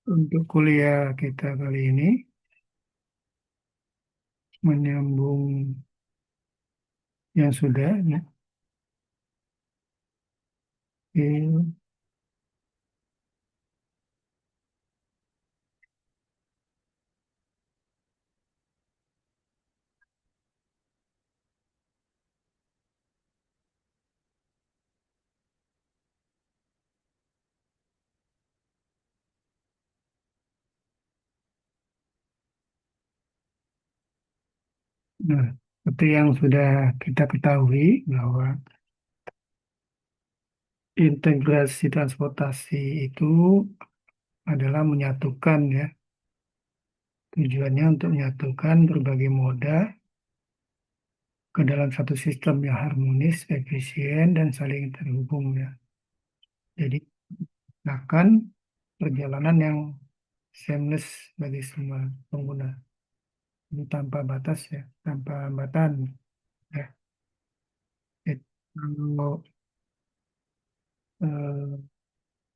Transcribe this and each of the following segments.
Untuk kuliah kita kali ini menyambung yang sudah ya. Oke. Nah, seperti yang sudah kita ketahui bahwa integrasi transportasi itu adalah menyatukan ya, tujuannya untuk menyatukan berbagai moda ke dalam satu sistem yang harmonis, efisien, dan saling terhubung ya. Jadi akan perjalanan yang seamless bagi semua pengguna. Ini tanpa batas ya, tanpa hambatan ya. Jadi, kalau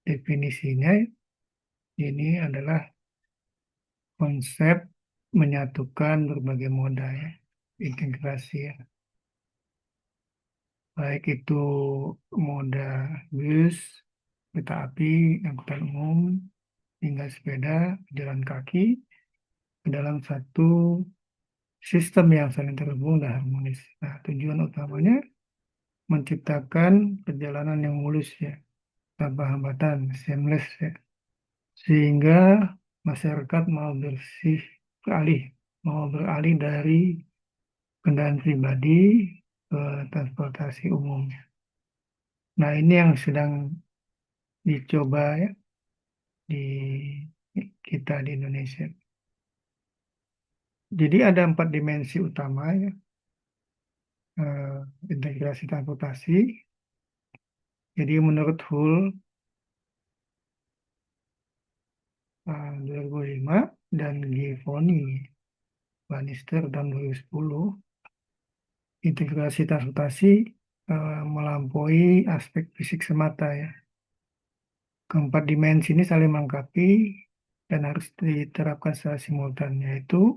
definisinya ini adalah konsep menyatukan berbagai moda ya, integrasi ya. Baik itu moda bus, kereta api, angkutan umum, hingga sepeda, jalan kaki ke dalam satu sistem yang saling terhubung dan harmonis. Nah, tujuan utamanya menciptakan perjalanan yang mulus ya, tanpa hambatan, seamless ya, sehingga masyarakat mau beralih dari kendaraan pribadi ke transportasi umum. Nah, ini yang sedang dicoba ya di kita di Indonesia. Jadi ada 4 dimensi utama ya, eh, integrasi transportasi. Jadi menurut HUL 2005 dan Gifoni Bannister tahun 2010, integrasi transportasi melampaui aspek fisik semata ya. Keempat dimensi ini saling melengkapi dan harus diterapkan secara simultan, yaitu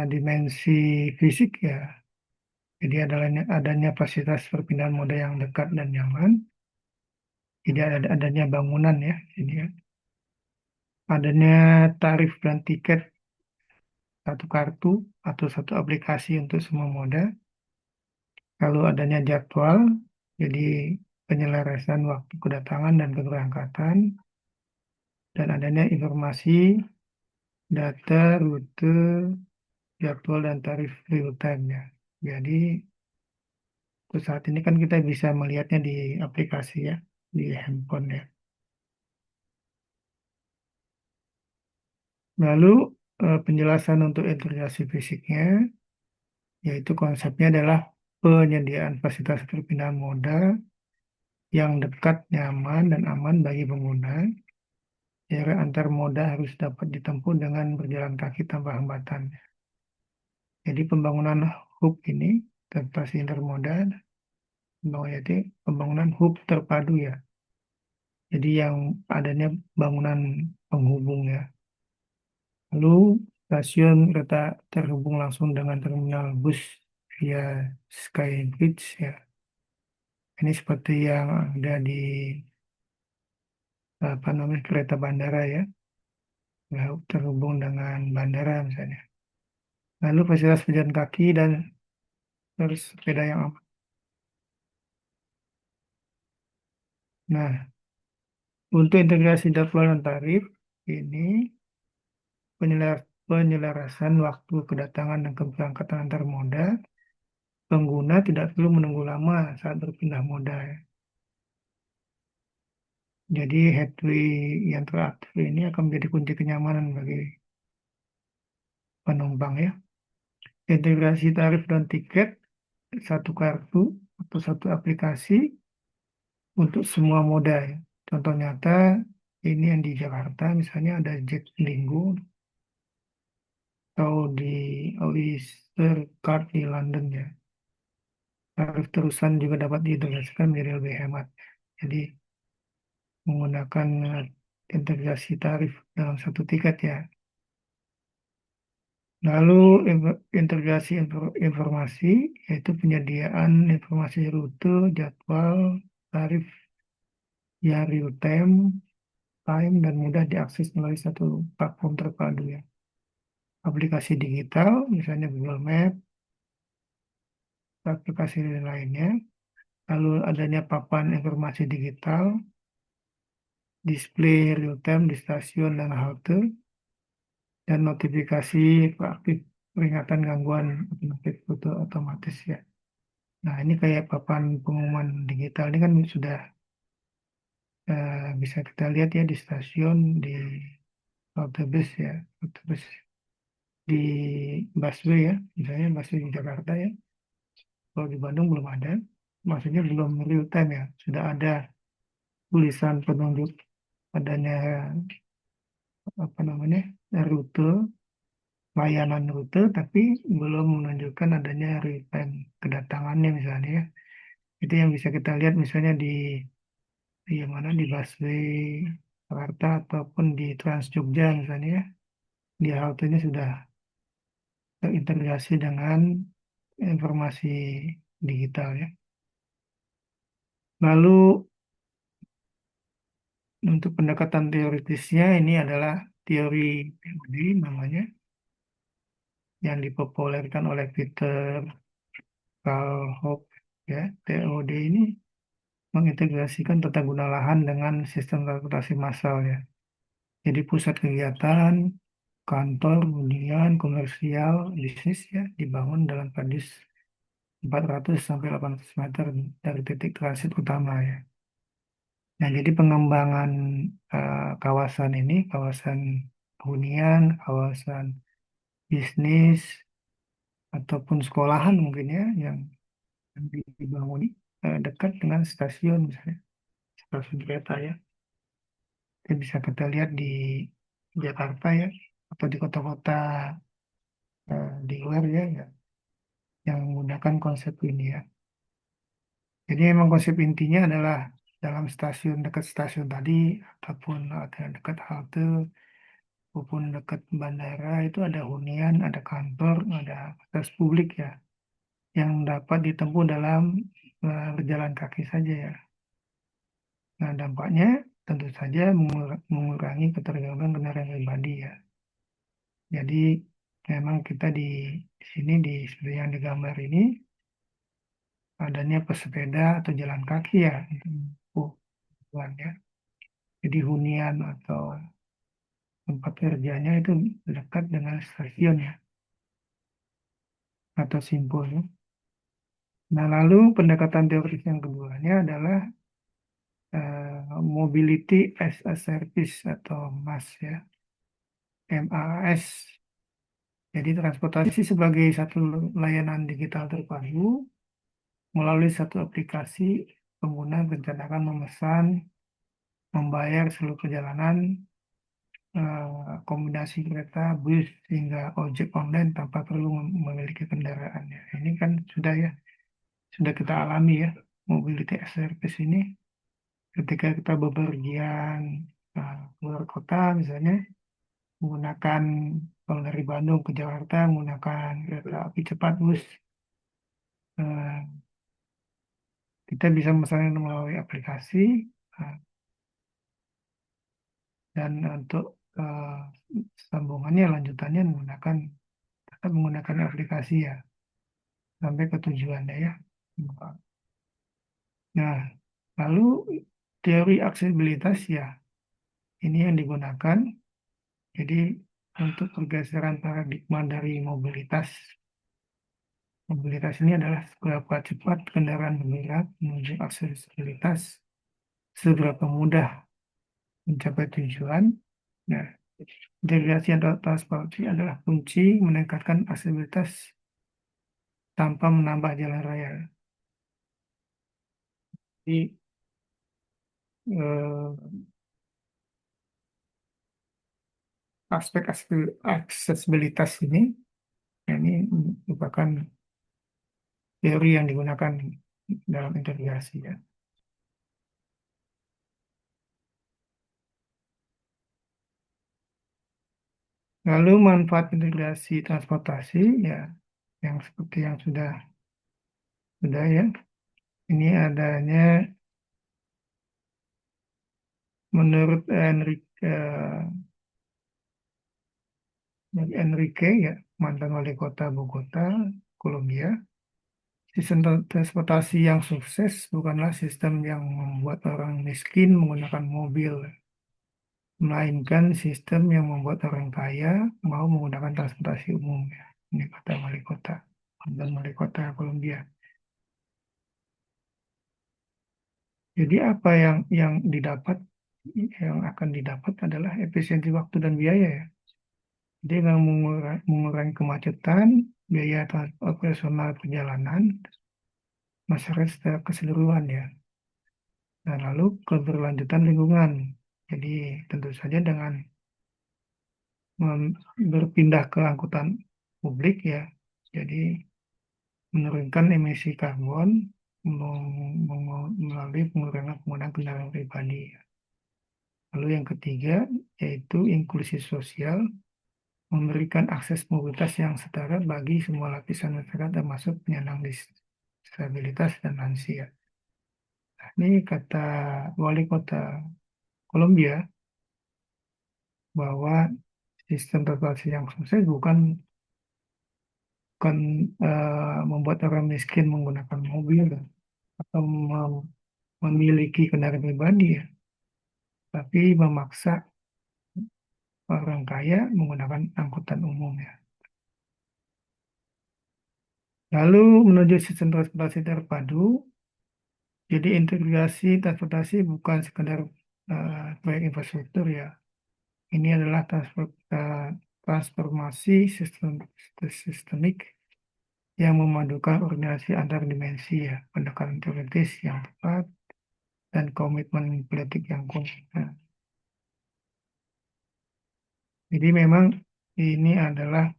dimensi fisik ya. Jadi adanya fasilitas perpindahan moda yang dekat dan nyaman. Jadi adanya bangunan ya. Jadi ya. Adanya tarif dan tiket satu kartu atau satu aplikasi untuk semua moda. Lalu adanya jadwal, jadi penyelarasan waktu kedatangan dan keberangkatan, dan adanya informasi, data, rute, jadwal, dan tarif real time ya. Jadi untuk saat ini kan kita bisa melihatnya di aplikasi ya, di handphone ya. Lalu penjelasan untuk integrasi fisiknya, yaitu konsepnya adalah penyediaan fasilitas perpindahan moda yang dekat, nyaman, dan aman bagi pengguna. Jarak antar moda harus dapat ditempuh dengan berjalan kaki tanpa hambatan. Jadi pembangunan hub ini, transportasi intermoda, yaitu pembangunan hub terpadu ya. Jadi yang adanya bangunan penghubung ya. Lalu stasiun kereta terhubung langsung dengan terminal bus via Skybridge ya. Ini seperti yang ada di apa namanya kereta bandara ya, terhubung dengan bandara misalnya. Lalu fasilitas pejalan kaki dan terus sepeda yang aman. Nah, untuk integrasi jadwal dan tarif ini penyelarasan waktu kedatangan dan keberangkatan antar moda, pengguna tidak perlu menunggu lama saat berpindah moda ya. Jadi headway yang teraktif ini akan menjadi kunci kenyamanan bagi penumpang ya. Integrasi tarif dan tiket satu kartu atau satu aplikasi untuk semua moda ya. Contoh nyata ini yang di Jakarta misalnya ada Jaklinggo atau di Oyster Card di London ya. Tarif terusan juga dapat diintegrasikan menjadi lebih hemat. Jadi menggunakan integrasi tarif dalam satu tiket ya. Lalu integrasi informasi yaitu penyediaan informasi rute, jadwal, tarif yang real time dan mudah diakses melalui satu platform terpadu ya. Aplikasi digital, misalnya Google Map, aplikasi lainnya. Lalu adanya papan informasi digital, display real time di stasiun dan halte, dan notifikasi proaktif peringatan gangguan otomatis foto otomatis ya. Nah, ini kayak papan pengumuman digital ini kan sudah bisa kita lihat ya di stasiun, di halte bus ya, halte bus di busway ya, misalnya busway di Jakarta ya. Kalau di Bandung belum ada, maksudnya belum real time ya. Sudah ada tulisan penunjuk adanya apa namanya rute, layanan rute, tapi belum menunjukkan adanya real time kedatangannya misalnya ya. Itu yang bisa kita lihat misalnya di mana di busway Jakarta ataupun di Trans Jogja misalnya ya. Di halte ini sudah terintegrasi dengan informasi digital ya. Lalu untuk pendekatan teoritisnya ini adalah teori TOD namanya yang dipopulerkan oleh Peter Carl Hope ya. TOD ini mengintegrasikan tata guna lahan dengan sistem transportasi massal ya. Jadi pusat kegiatan, kantor, hunian, komersial, bisnis ya dibangun dalam radius 400 sampai 800 meter dari titik transit utama ya. Nah, jadi pengembangan kawasan ini, kawasan hunian, kawasan bisnis, ataupun sekolahan mungkin ya, yang dibangun dekat dengan stasiun misalnya, stasiun kereta ya. Itu bisa kita lihat di Jakarta ya, atau di kota-kota di luar ya, yang menggunakan konsep ini ya. Jadi memang konsep intinya adalah dalam stasiun, dekat stasiun tadi, ataupun ada dekat halte, maupun dekat bandara itu ada hunian, ada kantor, ada akses publik ya yang dapat ditempuh dalam berjalan kaki saja ya. Nah, dampaknya tentu saja mengurangi ketergantungan kendaraan pribadi ya. Jadi memang kita di sini seperti yang digambar ini adanya pesepeda atau jalan kaki ya untuk menempuh tujuan ya. Jadi hunian atau tempat kerjanya itu dekat dengan stasiun ya atau simpul ya. Nah, lalu pendekatan teoris yang keduanya adalah Mobility as a Service atau MAS ya, MAS. Jadi transportasi sebagai satu layanan digital terpadu melalui satu aplikasi pengguna merencanakan memesan, membayar seluruh perjalanan, kombinasi kereta, bus, hingga ojek online tanpa perlu memiliki kendaraan ya. Ini kan sudah ya, sudah kita alami ya, mobility as service ini ketika kita bepergian keluar kota misalnya menggunakan kalau dari Bandung ke Jakarta menggunakan kereta api cepat bus, eh, kita bisa memesan melalui aplikasi eh, dan untuk eh, sambungannya lanjutannya menggunakan tetap menggunakan aplikasi ya sampai ke tujuannya ya. Nah, lalu teori aksesibilitas ya ini yang digunakan. Jadi untuk pergeseran paradigma dari mobilitas. Mobilitas ini adalah seberapa cepat kendaraan bergerak menuju aksesibilitas, seberapa mudah mencapai tujuan. Nah, integrasi atau transportasi adalah kunci meningkatkan aksesibilitas tanpa menambah jalan raya. Jadi, eh, aspek aksesibilitas ini merupakan teori yang digunakan dalam integrasi ya. Lalu manfaat integrasi transportasi ya yang seperti yang sudah ya. Ini adanya menurut Enrique ya, mantan wali kota Bogota, Kolombia, sistem transportasi yang sukses bukanlah sistem yang membuat orang miskin menggunakan mobil, melainkan sistem yang membuat orang kaya mau menggunakan transportasi umum ya. Ini kata wali kota, mantan wali kota Kolombia. Jadi apa yang akan didapat adalah efisiensi waktu dan biaya ya. Dia akan mengurangi kemacetan, biaya operasional perjalanan, masyarakat secara keseluruhan ya. Nah, lalu keberlanjutan lingkungan. Jadi tentu saja dengan berpindah ke angkutan publik ya. Jadi menurunkan emisi karbon melalui pengurangan penggunaan kendaraan pribadi. Lalu yang ketiga yaitu inklusi sosial, memberikan akses mobilitas yang setara bagi semua lapisan masyarakat termasuk penyandang disabilitas dan lansia. Nah, ini kata wali kota Kolombia bahwa sistem transportasi yang sukses bukan membuat orang miskin menggunakan mobil atau memiliki kendaraan pribadi ya, tapi memaksa orang kaya menggunakan angkutan umum ya. Lalu menuju sistem transportasi terpadu, jadi integrasi transportasi bukan sekedar proyek infrastruktur ya. Ini adalah transformasi sistemik yang memadukan koordinasi antar dimensi ya, pendekatan teoritis yang tepat dan komitmen politik yang kuat. Nah, jadi memang ini adalah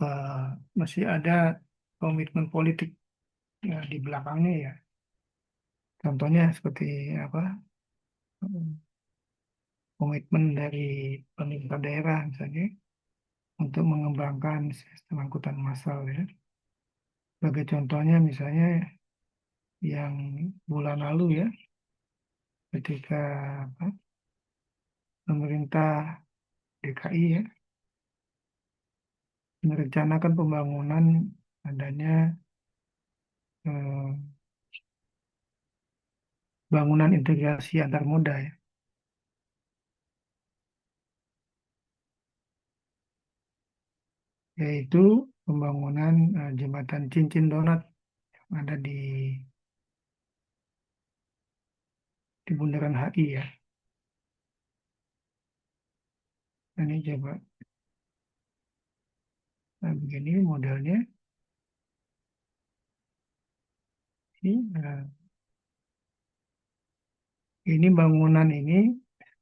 eh, masih ada komitmen politik ya, di belakangnya ya. Contohnya seperti apa? Komitmen dari pemerintah daerah misalnya untuk mengembangkan sistem angkutan massal ya. Sebagai contohnya misalnya yang bulan lalu ya, ketika apa, pemerintah DKI ya merencanakan pembangunan adanya eh, bangunan integrasi antar moda ya, yaitu pembangunan jembatan Cincin Donat yang ada di Bundaran HI ya. Nah, ini coba, nah, begini modelnya. Ini bangunan ini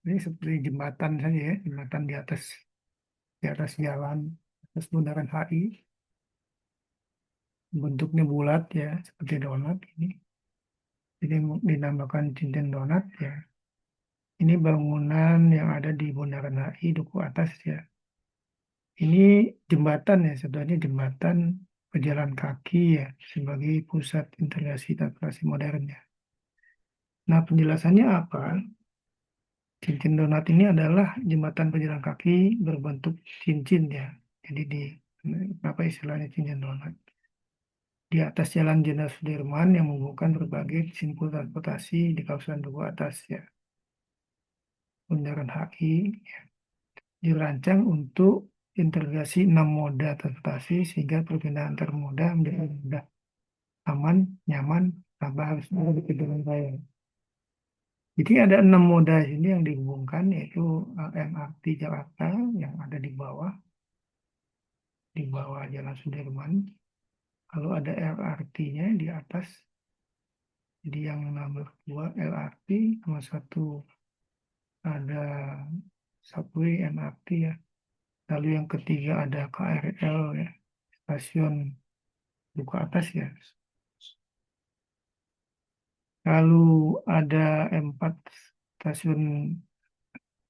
seperti jembatan saja ya, jembatan di atas jalan, atas bundaran HI, bentuknya bulat ya, seperti donat ini. Jadi dinamakan cincin donat ya. Ini bangunan yang ada di bundaran HI Duku Atas ya. Ini jembatan ya, sebenarnya jembatan pejalan kaki ya, sebagai pusat integrasi transportasi modern ya. Nah, penjelasannya apa? Cincin donat ini adalah jembatan pejalan kaki berbentuk cincin ya. Jadi apa istilahnya cincin donat? Di atas Jalan Jenderal Sudirman yang menghubungkan berbagai simpul transportasi di kawasan Duku Atas ya. Bundaran HI ya, dirancang untuk integrasi 6 moda transportasi sehingga perpindahan antar moda menjadi mudah, aman, nyaman, tanpa harus ada di pinggir raya. Jadi ada 6 moda ini yang dihubungkan yaitu MRT Jakarta yang ada di bawah Jalan Sudirman. Lalu ada LRT-nya di atas. Jadi yang nomor 2 LRT, nomor 1 ada subway MRT ya. Lalu yang ketiga ada KRL ya, stasiun Duku Atas ya. Lalu ada 4 stasiun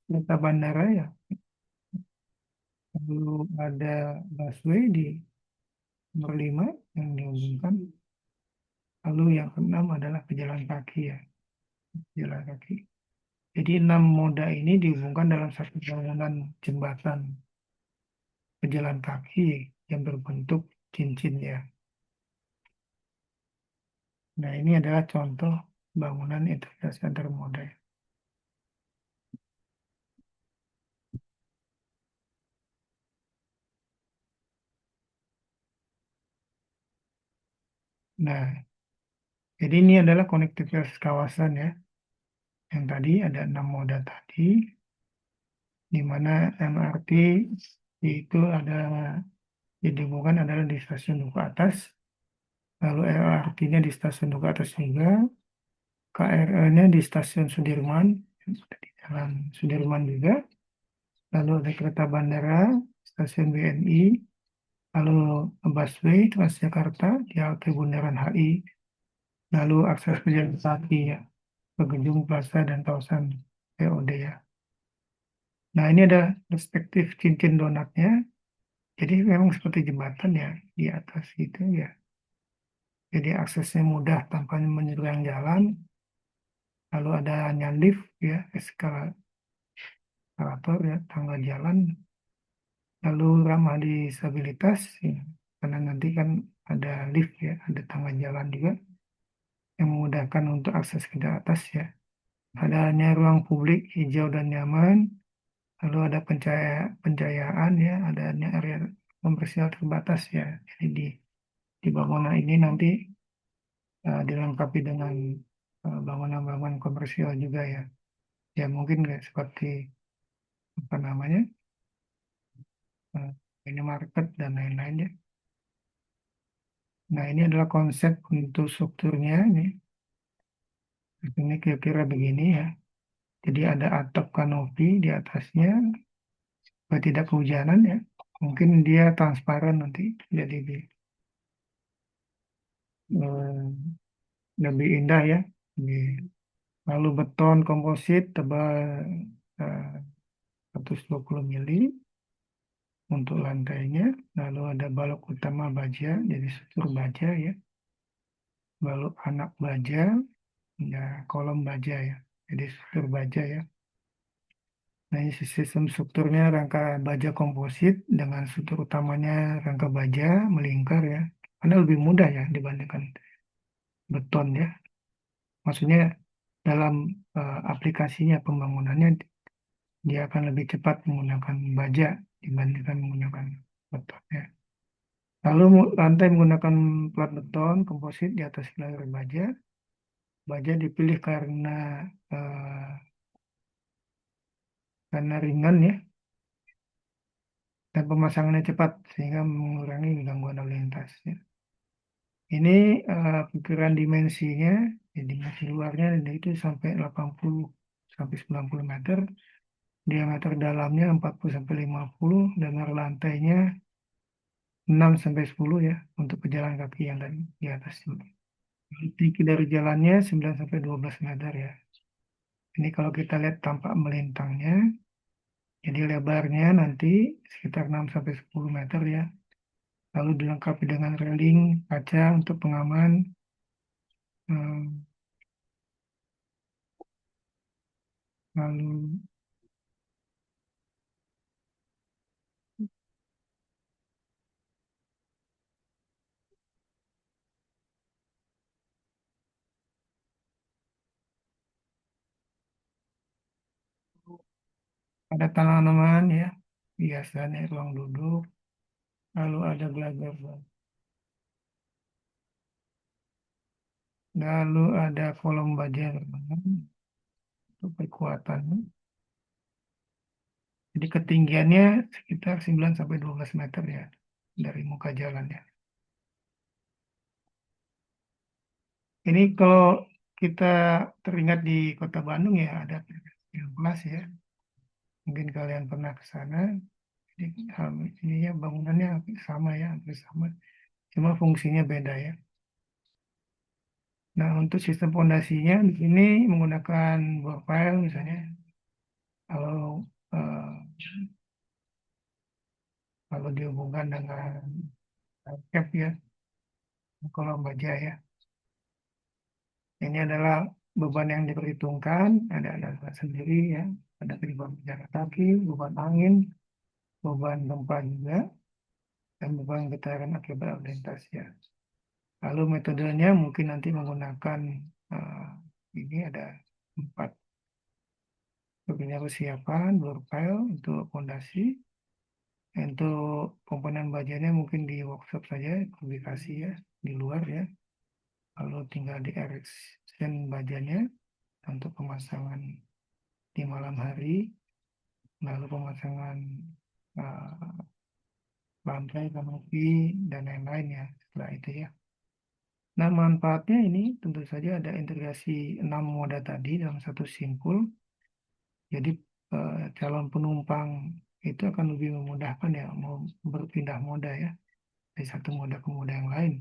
kereta bandara ya. Lalu ada busway di nomor 5 yang dihubungkan. Lalu yang keenam adalah pejalan kaki ya, pejalan kaki. Jadi 6 moda ini dihubungkan dalam satu bangunan jembatan pejalan kaki yang berbentuk cincin ya. Nah, ini adalah contoh bangunan integrasi antar moda. Nah, jadi ini adalah konektivitas kawasan ya. Yang tadi ada 6 moda tadi, di mana MRT itu ada yang dihubungkan adalah di stasiun Duku Atas, lalu LRT-nya di stasiun Duku Atas juga, KRL-nya di stasiun Sudirman, di jalan Sudirman juga, lalu ada kereta bandara, stasiun BNI, lalu busway Transjakarta di halte Bundaran HI, lalu akses pejalan kaki ya, ke Gedung Plaza dan kawasan POD ya. Nah, ini ada perspektif cincin donatnya. Jadi memang seperti jembatan ya di atas gitu ya. Jadi aksesnya mudah tanpa menyeberang jalan. Lalu adanya lift ya, eskalator ya, tangga jalan. Lalu ramah disabilitas ya. Karena nanti kan ada lift ya, ada tangga jalan juga yang memudahkan untuk akses ke atas ya. Adanya ruang publik hijau dan nyaman. Lalu ada pencahayaan ya, adanya area komersial terbatas ya. Jadi di bangunan ini nanti dilengkapi dengan bangunan-bangunan komersial juga ya. Ya mungkin nggak seperti apa namanya minimarket dan lain-lain ya. Nah ini adalah konsep untuk strukturnya ini. Ini kira-kira begini ya. Jadi ada atap kanopi di atasnya, supaya tidak kehujanan ya. Mungkin dia transparan nanti, jadi lebih indah ya. Lalu beton komposit tebal 120 mili untuk lantainya. Lalu ada balok utama baja, jadi struktur baja ya. Balok anak baja, ya kolom baja ya. Jadi struktur baja ya. Nah ini sistem strukturnya rangka baja komposit dengan struktur utamanya rangka baja melingkar ya. Karena lebih mudah ya dibandingkan beton ya. Maksudnya dalam aplikasinya pembangunannya dia akan lebih cepat menggunakan baja dibandingkan menggunakan beton ya. Lalu lantai menggunakan plat beton komposit di atas layar baja. Baja dipilih eh, karena ringan ya dan pemasangannya cepat sehingga mengurangi gangguan lalu lintas ya. Ini perkiraan dimensinya, ya, dimensi luarnya itu sampai 80 sampai 90 meter, diameter dalamnya 40 sampai 50, dan lantainya 6 sampai 10 ya untuk pejalan kaki yang di atas. Tinggi dari jalannya 9 sampai 12 meter ya. Ini kalau kita lihat tampak melintangnya, jadi lebarnya nanti sekitar 6 sampai 10 meter ya. Lalu dilengkapi dengan railing kaca untuk pengaman. Hmm, Lalu ada tanaman ya, biasanya ruang duduk. Lalu ada gelagar. Lalu ada kolom baja untuk kekuatannya. Jadi ketinggiannya sekitar 9 sampai 12 meter ya dari muka jalan ya. Ini kalau kita teringat di Kota Bandung ya ada Plus ya. Mungkin kalian pernah ke sana. Jadi ininya bangunannya sama ya, hampir sama. Cuma fungsinya beda ya. Nah, untuk sistem fondasinya di sini menggunakan bor pile misalnya. Kalau eh, kalau dihubungkan dengan cap ya, kolom baja ya. Ini adalah beban yang diperhitungkan, ada sendiri ya, ada beban jarak kaki, beban angin, beban gempa juga, dan beban getaran akibat lalu lintas ya. Lalu metodenya mungkin nanti menggunakan eh, ini ada 4 berbeda persiapan, floor pile untuk fondasi, untuk komponen bajanya mungkin di workshop saja, publikasi ya, di luar ya. Lalu tinggal di erection bajanya untuk pemasangan di malam hari, lalu pemasangan eh, lantai, kanopi, dan lain-lain ya setelah itu ya. Nah, manfaatnya ini tentu saja ada integrasi 6 moda tadi dalam satu simpul. Jadi calon penumpang itu akan lebih memudahkan ya mau berpindah moda ya dari satu moda ke moda yang lain.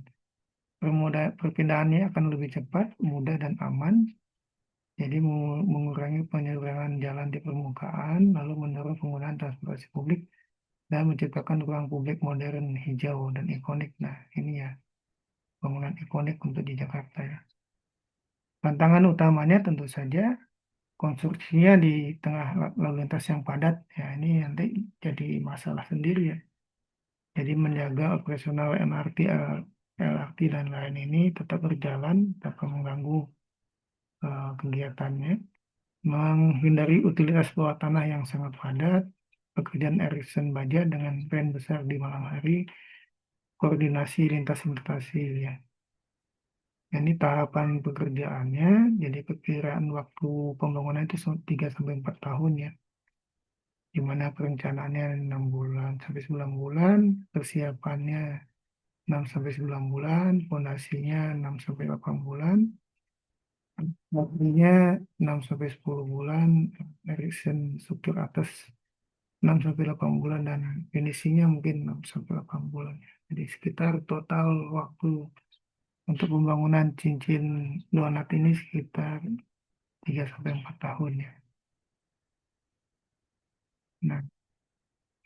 Perpindahannya akan lebih cepat, mudah dan aman. Jadi mengurangi penyeberangan jalan di permukaan, lalu mendorong penggunaan transportasi publik dan menciptakan ruang publik modern, hijau dan ikonik. Nah, ini ya bangunan ikonik untuk di Jakarta ya. Tantangan utamanya tentu saja konstruksinya di tengah lalu lintas yang padat. Ya, ini nanti jadi masalah sendiri ya. Jadi menjaga operasional MRT, LRT dan lain ini tetap berjalan tanpa mengganggu kegiatannya, menghindari utilitas bawah tanah yang sangat padat, pekerjaan Erickson Baja dengan pen besar di malam hari, koordinasi lintas investasi ya. Ini tahapan pekerjaannya, jadi perkiraan waktu pembangunan itu 3 sampai 4 tahun ya, di mana perencanaannya 6 bulan sampai 9 bulan, persiapannya 6 sampai 9 bulan, fondasinya 6 sampai 8 bulan, waktunya 6 sampai 10 bulan, Erickson struktur atas 6 sampai 8 bulan, dan finishingnya mungkin 6 sampai 8 bulan. Jadi sekitar total waktu untuk pembangunan cincin donat ini sekitar 3 sampai 4 tahun ya. Nah,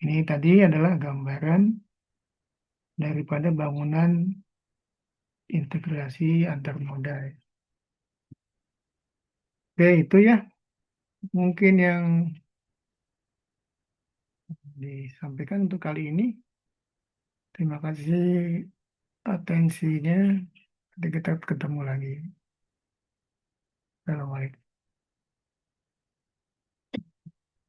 ini tadi adalah gambaran daripada bangunan integrasi antar moda. Oke, itu ya mungkin yang disampaikan untuk kali ini. Terima kasih atensinya. Nanti kita ketemu lagi. Assalamualaikum.